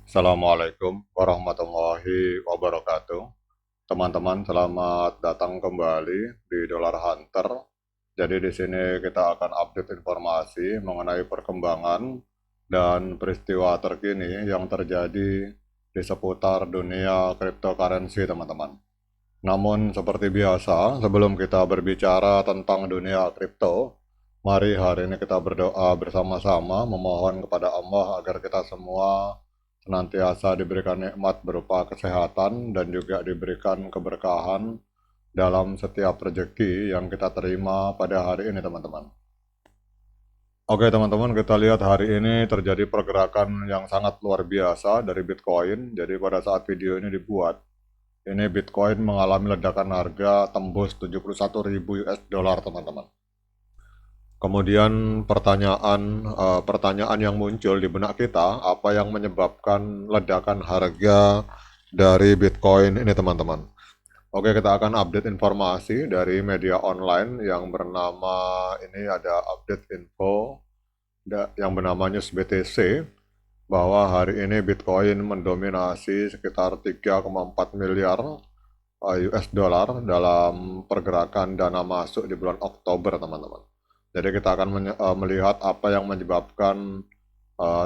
Assalamualaikum warahmatullahi wabarakatuh. Teman-teman, selamat datang kembali di Dollar Hunter. Jadi di sini kita akan update informasi mengenai perkembangan dan peristiwa terkini yang terjadi di seputar dunia cryptocurrency, teman-teman. Namun seperti biasa, sebelum kita berbicara tentang dunia kripto, mari hari ini kita berdoa bersama-sama memohon kepada Allah agar kita semua senantiasa diberikan nikmat berupa kesehatan dan juga diberikan keberkahan dalam setiap rezeki yang kita terima pada hari ini, teman-teman. Oke, teman-teman, kita lihat hari ini terjadi pergerakan yang sangat luar biasa dari Bitcoin. Jadi pada saat video ini dibuat, ini Bitcoin mengalami ledakan harga tembus 71.000 US dollar, teman-teman. Kemudian pertanyaan yang muncul di benak kita, apa yang menyebabkan ledakan harga dari Bitcoin ini, teman-teman? Oke, kita akan update informasi dari media online yang bernama, ini ada update info yang bernama News BTC, bahwa hari ini Bitcoin mendominasi sekitar 3,4 miliar US dollar dalam pergerakan dana masuk di bulan Oktober, teman-teman. Jadi kita akan melihat apa yang menyebabkan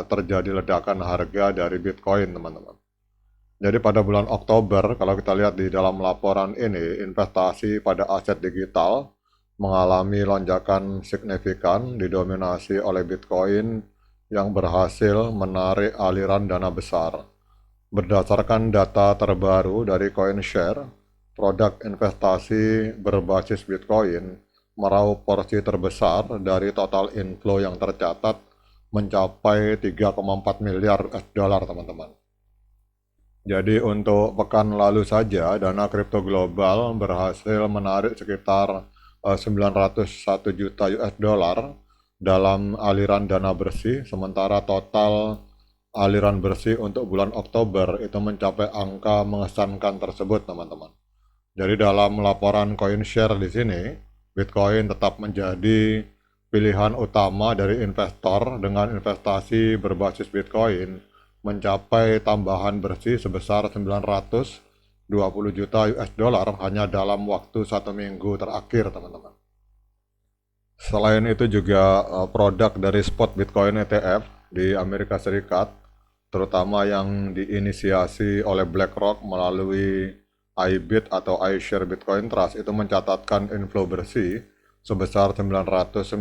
terjadi ledakan harga dari Bitcoin, teman-teman. Jadi pada bulan Oktober, kalau kita lihat di dalam laporan ini, investasi pada aset digital mengalami lonjakan signifikan didominasi oleh Bitcoin yang berhasil menarik aliran dana besar. Berdasarkan data terbaru dari CoinShare, produk investasi berbasis Bitcoin meraup porsi terbesar dari total inflow yang tercatat mencapai 3,4 miliar US dollar, teman-teman. Jadi untuk pekan lalu saja, dana kripto global berhasil menarik sekitar 901 juta US dollar dalam aliran dana bersih, sementara total aliran bersih untuk bulan Oktober itu mencapai angka mengesankan tersebut, teman-teman. Jadi dalam laporan CoinShare di sini, Bitcoin tetap menjadi pilihan utama dari investor dengan investasi berbasis Bitcoin mencapai tambahan bersih sebesar 920 juta US dollar hanya dalam waktu 1 minggu terakhir, teman-teman. Selain itu juga produk dari spot Bitcoin ETF di Amerika Serikat, terutama yang diinisiasi oleh BlackRock melalui iBit atau iShare Bitcoin Trust, itu mencatatkan inflow bersih sebesar 997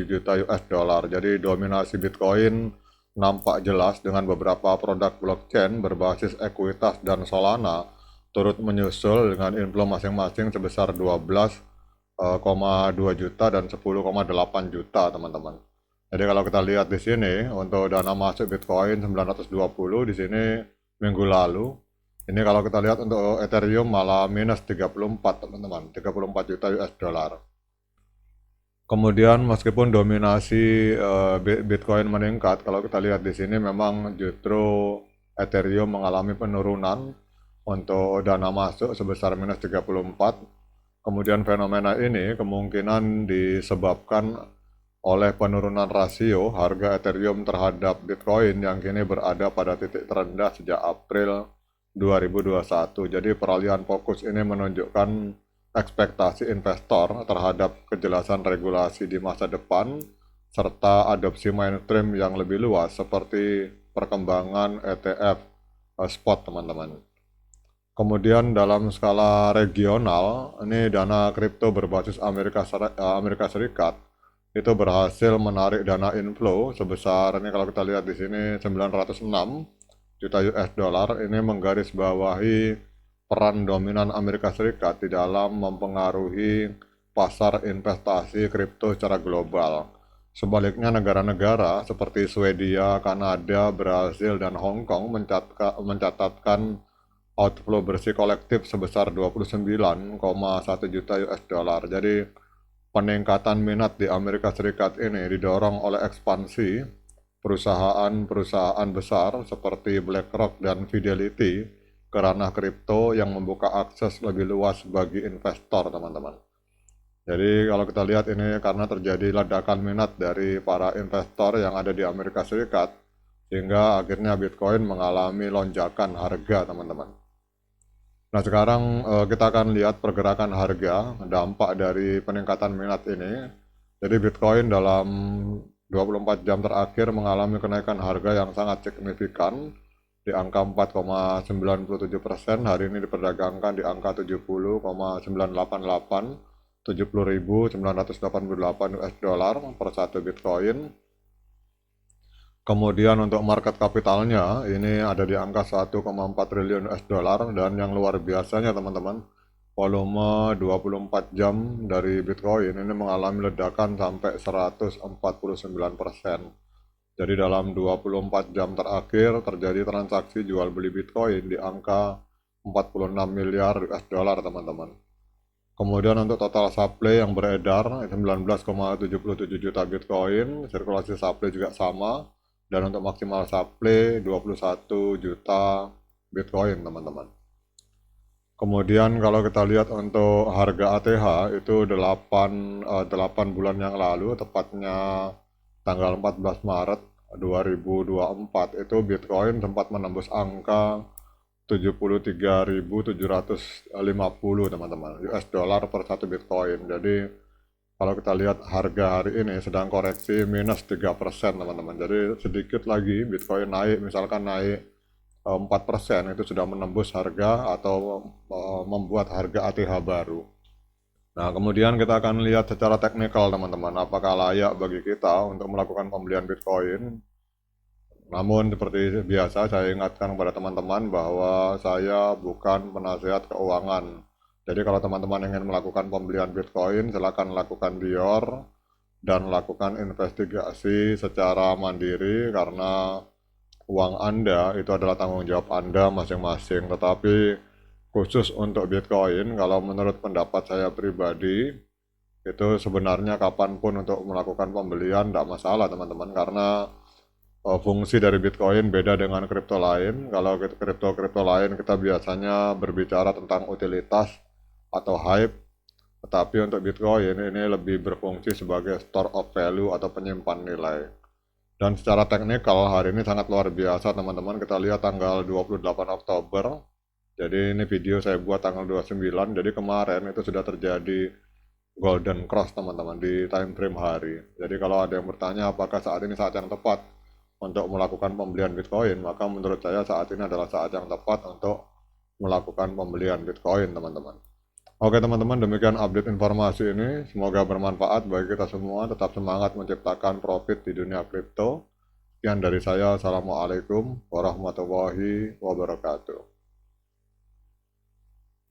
juta US dollar. Jadi dominasi Bitcoin nampak jelas dengan beberapa produk blockchain berbasis ekuitas dan Solana turut menyusul dengan inflow masing-masing sebesar 12,2 juta dan 10,8 juta, teman-teman. Jadi kalau kita lihat di sini untuk dana masuk Bitcoin 920 di sini minggu lalu. Ini kalau kita lihat untuk Ethereum malah minus 34, teman-teman, 34 juta US dollar. Kemudian meskipun dominasi Bitcoin meningkat, kalau kita lihat di sini memang justru Ethereum mengalami penurunan untuk dana masuk sebesar minus 34. Kemudian fenomena ini kemungkinan disebabkan oleh penurunan rasio harga Ethereum terhadap Bitcoin yang kini berada pada titik terendah sejak April 2021. Jadi peralihan fokus ini menunjukkan ekspektasi investor terhadap kejelasan regulasi di masa depan serta adopsi mainstream yang lebih luas seperti perkembangan ETF spot, teman-teman. Kemudian dalam skala regional, ini dana kripto berbasis Amerika Serikat itu berhasil menarik dana inflow sebesar, ini kalau kita lihat di sini 906 juta US dollar. Ini menggarisbawahi peran dominan Amerika Serikat di dalam mempengaruhi pasar investasi kripto secara global. Sebaliknya negara-negara seperti Swedia, Kanada, Brasil, dan Hong Kong mencatatkan outflow bersih kolektif sebesar 29,1 juta US dollar. Jadi peningkatan minat di Amerika Serikat ini didorong oleh ekspansi perusahaan-perusahaan besar seperti BlackRock dan Fidelity ke ranah kripto yang membuka akses lebih luas bagi investor, teman-teman. Jadi kalau kita lihat ini karena terjadi ledakan minat dari para investor yang ada di Amerika Serikat, hingga akhirnya Bitcoin mengalami lonjakan harga, teman-teman. Nah, sekarang kita akan lihat pergerakan harga, dampak dari peningkatan minat ini. Jadi Bitcoin dalam 24 jam terakhir mengalami kenaikan harga yang sangat signifikan di angka 4,97%. Hari ini diperdagangkan di angka 70,988, 70.988 US dollar per satu Bitcoin. Kemudian untuk market kapitalnya ini ada di angka 1,4 triliun US dollar, dan yang luar biasanya teman-teman, volume 24 jam dari Bitcoin ini mengalami ledakan sampai 149%. Jadi dalam 24 jam terakhir terjadi transaksi jual beli Bitcoin di angka 46 miliar US dollar, teman-teman. Kemudian untuk total supply yang beredar 19,77 juta Bitcoin, sirkulasi supply juga sama. Dan untuk maksimal supply 21 juta Bitcoin, teman-teman. Kemudian kalau kita lihat untuk harga ATH itu 8 bulan yang lalu, tepatnya tanggal 14 Maret 2024, itu Bitcoin sempat menembus angka 73.750, teman-teman, US dollar per satu Bitcoin. Jadi kalau kita lihat harga hari ini sedang koreksi minus 3%, teman-teman. Jadi sedikit lagi Bitcoin naik, misalkan naik 4%, itu sudah menembus harga atau membuat harga ATH baru. Nah, kemudian kita akan lihat secara teknikal, teman-teman, apakah layak bagi kita untuk melakukan pembelian Bitcoin. Namun seperti biasa saya ingatkan kepada teman-teman bahwa saya bukan penasihat keuangan. Jadi kalau teman-teman ingin melakukan pembelian Bitcoin, silakan lakukan Dior dan lakukan investigasi secara mandiri, karena uang Anda itu adalah tanggung jawab Anda masing-masing. Tetapi khusus untuk Bitcoin, kalau menurut pendapat saya pribadi, itu sebenarnya kapanpun untuk melakukan pembelian tidak masalah, teman-teman, karena fungsi dari Bitcoin beda dengan kripto lain. Kalau kripto lain kita biasanya berbicara tentang utilitas atau hype, tetapi untuk Bitcoin ini lebih berfungsi sebagai store of value atau penyimpan nilai. Dan secara teknikal hari ini sangat luar biasa, teman-teman. Kita lihat tanggal 28 Oktober. Jadi ini video saya buat tanggal 29. Jadi kemarin itu sudah terjadi golden cross, teman-teman, di time frame hari. Jadi kalau ada yang bertanya apakah saat ini saat yang tepat untuk melakukan pembelian Bitcoin, maka menurut saya saat ini adalah saat yang tepat untuk melakukan pembelian Bitcoin, teman-teman. Oke, teman-teman, demikian update informasi ini. Semoga bermanfaat bagi kita semua. Tetap semangat menciptakan profit di dunia kripto. Sekian dari saya. Assalamualaikum warahmatullahi wabarakatuh.